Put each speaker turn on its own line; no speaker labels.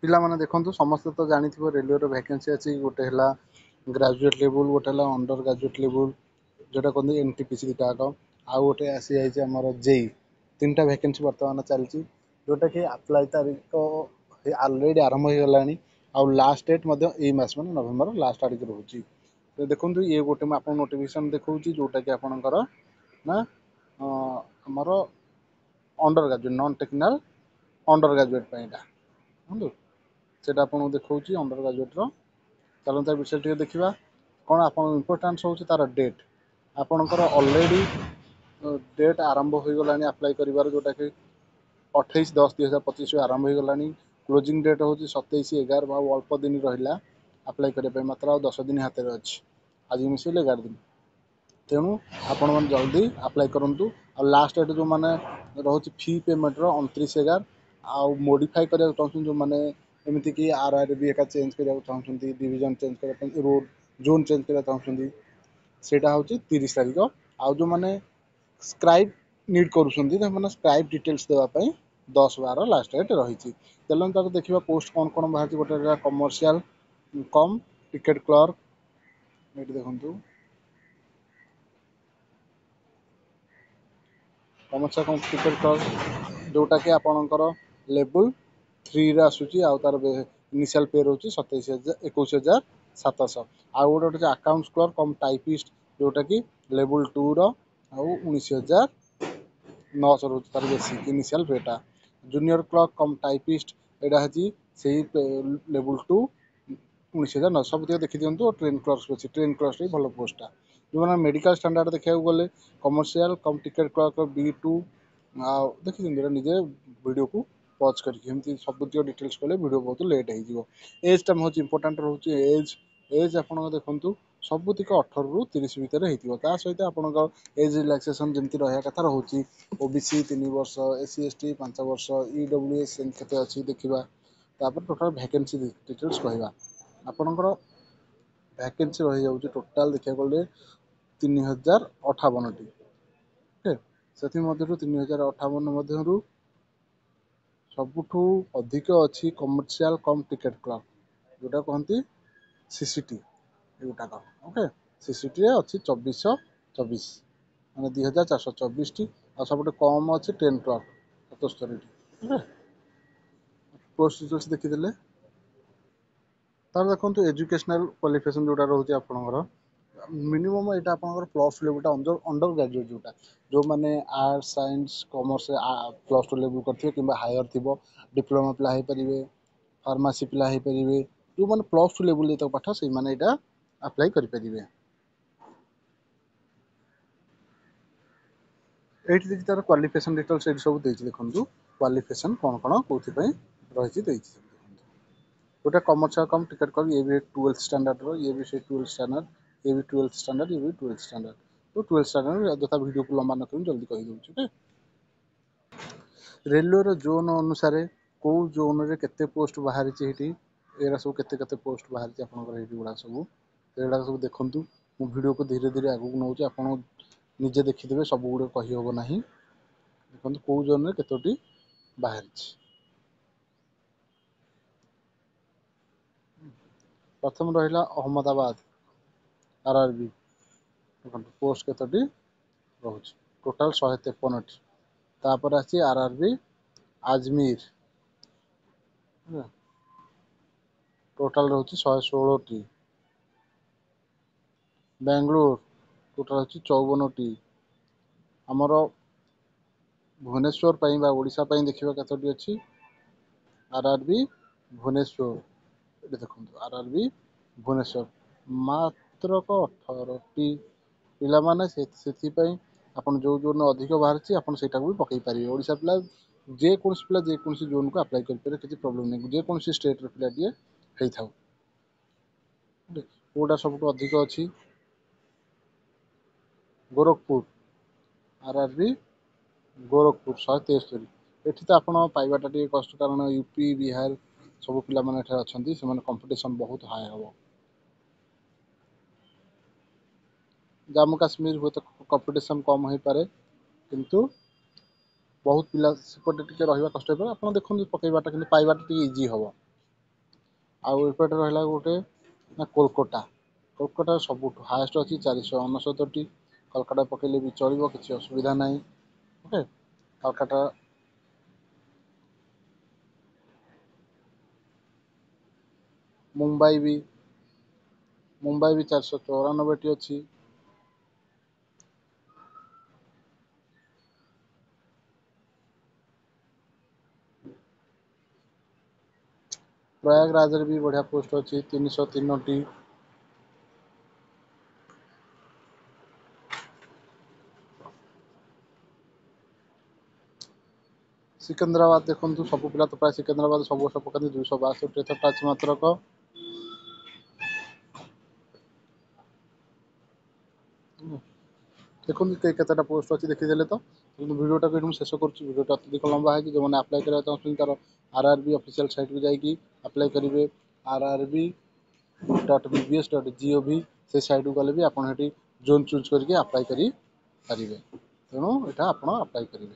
ପିଲାମାନେ ଦେଖନ୍ତୁ ସମସ୍ତେ ତ ଜାଣିଥିବ ରେଲୱେର ଭ୍ୟାକେନ୍ସି ଅଛି ଗୋଟେ ହେଲା ଗ୍ରାଜୁଏଟ୍ ଲେବୁଲ୍ ଗୋଟେ ହେଲା ଅଣ୍ଡର ଗ୍ରାଜୁଏଟ୍ ଲେବୁଲ୍ ଯେଉଁଟା କହନ୍ତି NTPC ଦୁଇଟା ଯାକ ଆଉ ଗୋଟେ ଆସିଯାଇଛି ଆମର JEE ତିନିଟା ଭ୍ୟାକେନ୍ସି ବର୍ତ୍ତମାନ ଚାଲିଛି ଯେଉଁଟାକି ଆପ୍ଲାଏ ତାରିଖ ଅଲରେଡ଼ି ଆରମ୍ଭ ହୋଇଗଲାଣି ଆଉ ଲାଷ୍ଟ ଡେଟ୍ ମଧ୍ୟ ଏଇ ମାସ ମାନେ ନଭେମ୍ବର ଲାଷ୍ଟ ଆଡ଼ିକି ରହୁଛି। ତ ଦେଖନ୍ତୁ ଇଏ ଗୋଟେ ମୁଁ ଆପଣଙ୍କୁ ନୋଟିଫିକେସନ୍ ଦେଖାଉଛି ଯେଉଁଟାକି ଆପଣଙ୍କର ନା ଆମର under graduate non technical under graduate ପାଇଁ ଏଇଟା ବୁଝନ୍ତୁ ସେଇଟା ଆପଣଙ୍କୁ ଦେଖାଉଛି ଅଣ୍ଡର ଗ୍ରାଜୁଏଟ୍ର। ଚାଲନ୍ତୁ ତା ବିଷୟରେ ଟିକେ ଦେଖିବା କ'ଣ ଆପଣଙ୍କ ଇମ୍ପୋର୍ଟାନ୍ସ ହେଉଛି ତା'ର ଡେଟ୍ ଆପଣଙ୍କର ଅଲରେଡ଼ି ଡେଟ୍ ଆରମ୍ଭ ହୋଇଗଲାଣି ଆପ୍ଲାଏ କରିବାର ଯେଉଁଟାକି 28/10/2025 ଆରମ୍ଭ ହୋଇଗଲାଣି। କ୍ଲୋଜିଂ ଡେଟ୍ ହେଉଛି 27/11 ଆଉ ଅଳ୍ପ ଦିନ ରହିଲା ଆପ୍ଲାଏ କରିବା ପାଇଁ ମାତ୍ର ଆଉ 10 ଦିନ ହାତରେ ଅଛି ଆଜି ମିଶେଇଲେ 11 ଦିନ ତେଣୁ ଆପଣମାନେ ଜଲ୍ଦି ଆପ୍ଲାଏ କରନ୍ତୁ। ଆଉ ଲାଷ୍ଟ ଡେଟ୍ ଯେଉଁମାନେ ରହୁଛି ଫି ପେମେଣ୍ଟର 29/11 ଆଉ ମୋଡ଼ିଫାଏ କରିବାକୁ ଚାହୁଁଛନ୍ତି ଯେଉଁମାନେ ଏମିତିକି RRB ଏକା ଚେଞ୍ଜ କରିବାକୁ ଚାହୁଁଛନ୍ତି ଡିଭିଜନ୍ ଚେଞ୍ଜ କରିବା ପାଇଁ ରୋଡ୍ ଜୋନ୍ ଚେଞ୍ଜ କରିବାକୁ ଚାହୁଁଛନ୍ତି ସେଇଟା ହେଉଛି 30 ତାରିଖ ଆଉ ଯେଉଁମାନେ ସ୍କ୍ରାଇବ୍ ନିଡ୍ କରୁଛନ୍ତି ସେମାନେ ସ୍କ୍ରାଇବ୍ ଡିଟେଲ୍ସ ଦେବା ପାଇଁ 10/12 ଲାଷ୍ଟ ଡେଟ୍ ରହିଛି। ତେଣୁ ତାର ଦେଖିବା ପୋଷ୍ଟ କ'ଣ କ'ଣ ବାହାରିଛି ଗୋଟେ ହେଲା କମର୍ସିଆଲ କମ୍ ଟିକେଟ୍ କ୍ଲର୍କ ଏଇଠି ଦେଖନ୍ତୁ କମର୍ସିଆଲ କମ୍ ଟିକେଟ୍ କ୍ଲର୍କ ଯେଉଁଟାକି ଆପଣଙ୍କର ଲେବୁଲ୍ 3ରେ ଆସୁଛି ଆଉ ତାର ଇନିସିଆଲ୍ ପେ ରହୁଛି 21,700 ଆଉ ଗୋଟେ ହେଉଛି ଆକାଉଣ୍ଟସ୍ କ୍ଲର୍କ କମ୍ ଟାଇପିଷ୍ଟ ଯେଉଁଟାକି ଲେବୁଲ୍ 2ର ଆଉ 19,900 ରହୁଛି ତାର ବେସିକ୍ ଇନିସିଆଲ୍ ପେଟା। ଜୁନିୟର କ୍ଲର୍କ କମ୍ ଟାଇପିଷ୍ଟ ଏଇଟା ହେଉଛି ସେଇ ଲେବୁଲ୍ 2 19,900 ସବୁତିକ ଦେଖିଦିଅନ୍ତୁ। ଟ୍ରେନ୍ କ୍ଲର୍କ ଅଛି ଟ୍ରେନ୍ କ୍ଲର୍କ ବି ଭଲ ପୋଷ୍ଟଟା ଯେଉଁମାନେ ମେଡ଼ିକାଲ ଷ୍ଟାଣ୍ଡାର୍ଡ଼ ଦେଖିବାକୁ ଗଲେ କମର୍ସିଆଲ କମ୍ ଟିକେଟ୍ କ୍ଲର୍କ B2 ଆଉ ଦେଖିଦିଅନ୍ତୁ ଏଇଟା ନିଜେ ଭିଡ଼ିଓକୁ ପଜ୍ କରିକି ଏମିତି ସବୁତିକ ଡିଟେଲ୍ସ କଲେ ଭିଡ଼ିଓ ବହୁତ ଲେଟ୍ ହେଇଯିବ। ଏଜ୍ଟା ହେଉଛି ଇମ୍ପୋର୍ଟାଣ୍ଟ ରହୁଛି ଏଜ୍ ଆପଣଙ୍କ ଦେଖନ୍ତୁ ସବୁତିକ 18ରୁ 30 ଭିତରେ ହେଇଥିବ ତା ସହିତ ଆପଣଙ୍କ ଏଜ୍ ରିଲାକ୍ସେସନ୍ ଯେମିତି ରହିବା କଥା ରହୁଛି OBC 3 ବର୍ଷ SC ST 5 ବର୍ଷ EWS ଏମିତି କେତେ ଅଛି ଦେଖିବା ତାପରେ ଟୋଟାଲ୍ ଭ୍ୟାକେନ୍ସି ଡିଟେଲ୍ସ କହିବା ଆପଣଙ୍କର ଭ୍ୟାକେନ୍ସି ରହିଯାଉଛି ଟୋଟାଲ୍ ଦେଖିବାକୁ ଗଲେ 3,058ଟି ଓକେ ସେଥିମଧ୍ୟରୁ 3,058 ମଧ୍ୟରୁ ସବୁଠୁ ଅଧିକ ଅଛି କମର୍ସିଆଲ କମ୍ ଟିକେଟ୍ କ୍ଲର୍କ ଯେଉଁଟା କହନ୍ତି CCT ଏଗୁଟାକ ଓକେ CCTରେ ଅଛି 2,424 ମାନେ 2,424ଟି ଆଉ ସବୁଠୁ କମ୍ ଅଛି ଟ୍ରେନ୍ କ୍ଲର୍କ 77ଟି ଓକେ ପୋଷ୍ଟ ଡିଟେଲ୍ସ ଦେଖିଦେଲେ ତାର ଦେଖନ୍ତୁ ଏଜୁକେସନାଲ କ୍ୱାଲିଫିକେସନ୍ ଯେଉଁଟା ରହୁଛି ଆପଣଙ୍କର ମିନିମମ୍ ଏଇଟା ଆପଣଙ୍କର ପ୍ଲସ୍ ଲେବୁଲଟା ଅଣ୍ଡର ଗ୍ରାଜୁଏଟ୍ ଯେଉଁମାନେ ଆର୍ଟସ୍ ସାଇନ୍ସ କମର୍ସ +2 ଲେବୁଲ୍ କରିଥିବେ କିମ୍ବା ହାୟର ଥିବ ଡିପ୍ଲୋମା ପିଲା ହେଇପାରିବେ ଫାର୍ମାସି ପିଲା ହେଇପାରିବେ ଯେଉଁମାନେ +2 ଲେବୁଲ୍ ଯେତେକ ପାଠ ସେଇମାନେ ଏଇଟା ଆପ୍ଲାଏ କରିପାରିବେ। ଏଇଠି ଦେଇଛି ତାର କ୍ୱାଲିଫିକେସନ୍ ଡିଟେଲ୍ସ ଏଇଠି ସବୁ ଦେଇଛି ଦେଖନ୍ତୁ କ୍ୱାଲିଫିକେସନ୍ କ'ଣ କ'ଣ କେଉଁଥିପାଇଁ ରହିଛି ଦେଇଛି ଗୋଟେ କମର୍ସିଆଲ କମ୍ ଟିକେଟ୍ କ୍ଲର୍କ ଇଏ ବି 12th ଷ୍ଟାଣ୍ଡାର୍ଡ଼ର ଇଏ ବି ସେଇ 12th ଷ୍ଟାଣ୍ଡାର୍ଡ଼ ଇଏ ବି 12th ଷ୍ଟାଣ୍ଡାର୍ଡ଼ ଇଏ ବି 12th ଷ୍ଟାଣ୍ଡାର୍ଡ଼ ତ 12th ଷ୍ଟାଣ୍ଡାର୍ଡ଼ ଯଥା ଭିଡ଼ିଓକୁ ଲମ୍ବା ନ କରି ଜଲ୍ଦି କହିଦେଉଛି ଓକେ। ରେଲୱେର ଜୋନ୍ ଅନୁସାରେ କେଉଁ ଜୋନ୍ରେ କେତେ ପୋଷ୍ଟ ବାହାରିଛି ଏଇଠି ଏଗୁଡ଼ା ସବୁ କେତେ କେତେ ପୋଷ୍ଟ ବାହାରିଛି ଆପଣଙ୍କର ଏଇଠି ଗୁଡ଼ା ସବୁ ଏଗୁଡ଼ାକ ସବୁ ଦେଖନ୍ତୁ ମୁଁ ଭିଡ଼ିଓକୁ ଧୀରେ ଧୀରେ ଆଗକୁ ନେଉଛି ଆପଣ ନିଜେ ଦେଖିଦେବେ ସବୁ ଗୁଡ଼ିକ କହିହେବ ନାହିଁ ଦେଖନ୍ତୁ କେଉଁ ଜୋନ୍ରେ କେତୋଟି ବାହାରିଛି। ପ୍ରଥମ ରହିଲା ଅହମ୍ମଦାବାଦ RRB ଦେଖନ୍ତୁ ପୋଷ୍ଟ କେତୋଟି ରହୁଛି ଟୋଟାଲ୍ 153ଟି ତାପରେ ଅଛି RRB ଆଜମିର ଟୋଟାଲ୍ ରହୁଛି 116ଟି ବାଙ୍ଗଲୋର ଟୋଟାଲ୍ ହେଉଛି 54ଟି ଆମର ଭୁବନେଶ୍ୱର ପାଇଁ ବା ଓଡ଼ିଶା ପାଇଁ ଦେଖିବା କେତୋଟି ଅଛି RRB ଭୁବନେଶ୍ୱର ଏଠି ଦେଖନ୍ତୁ RRB ଭୁବନେଶ୍ୱର ମାତ୍ର 18ଟି ପିଲାମାନେ ସେଥିପାଇଁ ଆପଣ ଯେଉଁ ଜୋନ୍ ଅଧିକ ବାହାରିଛି ଆପଣ ସେଇଟାକୁ ବି ପକାଇ ପାରିବେ ଓଡ଼ିଶା ପିଲା ଯେକୌଣସି ଜୋନ୍କୁ ଆପ୍ଲାଏ କରିପାରିବେ କିଛି ପ୍ରୋବ୍ଲେମ୍ ନାହିଁ ଯେକୌଣସି ଷ୍ଟେଟ୍ର ପିଲାଟିଏ ହେଇଥାଉ କେଉଁଟା ସବୁଠୁ ଅଧିକ ଅଛି ଗୋରଖପୁର RRB ଗୋରଖପୁର 163 ଏଠି ତ ଆପଣ ପାଇବାଟା ଟିକେ କଷ୍ଟ କାରଣ UP ବିହାର ସବୁ ପିଲାମାନେ ଏଠାରେ ଅଛନ୍ତି ସେମାନେ କମ୍ପିଟିସନ୍ ବହୁତ ହାଇ ହେବ। ଜାମ୍ମୁ କାଶ୍ମୀର ହୁଏତ କମ୍ପିଟିସନ୍ କମ୍ ହୋଇପାରେ କିନ୍ତୁ ବହୁତ ପିଲା ସେପଟେ ଟିକେ ରହିବା କଷ୍ଟ ହେଇପାରେ ଆପଣ ଦେଖନ୍ତୁ ପକାଇବାଟା କିନ୍ତୁ ପାଇବାଟା ଟିକେ ଇଜି ହେବ ଆଉ ଏପଟେ ରହିଲା ଗୋଟେ ନା କୋଲକାତା। କୋଲକାତା ସବୁଠୁ ହାଏଷ୍ଟ ଅଛି 469ଟି। କୋଲକାତା ପକେଇଲେ ବି ଚଳିବ, କିଛି ଅସୁବିଧା ନାହିଁ। ଓକେ, କୋଲକାତା ମୁମ୍ବାଇ ବି 494ଟି ଅଛି। ପ୍ରୟାଗରାଜରେ ବି ବଢ଼ିଆ ପୋଷ୍ଟ ଅଛି 303ଟି। ସିକନ୍ଦରାବାଦ ଦେଖନ୍ତୁ, ସବୁ ପିଲା ତ ପ୍ରାୟ ସିକନ୍ଦରାବାଦ ସବୁ ବର୍ଷ ପକାନ୍ତି, 262 ଏଥର ଅଛି ମାତ୍ରକ। ଦେଖନ୍ତୁ କେତେଟା ପୋଷ୍ଟ ଅଛି ଦେଖିଦେଲେ ତ। କିନ୍ତୁ ଭିଡ଼ିଓଟାକୁ ଏଠି ମୁଁ ଶେଷ କରୁଛି। ଭିଡ଼ିଓଟା ଅତ୍ୟଧିକ ଲମ୍ବା ହେଇଛି। ଯେଉଁମାନେ ଆପ୍ଲାଏ କରିବାକୁ ଚାହୁଁଛନ୍ତି ତାର RRB ଅଫିସିଆଲ୍ ସାଇଟ୍କୁ ଯାଇକି ଆପ୍ଲାଏ କରିବେ। rrb.bbs.gov ସେ ସାଇଟ୍କୁ ଗଲେ ବି ଆପଣ ସେଠି ଜୋନ୍ ଚୁଜ୍ କରିକି ଆପ୍ଲାଏ କରିପାରିବେ। ତେଣୁ ଏଇଟା ଆପଣ ଆପ୍ଲାଏ କରିବେ।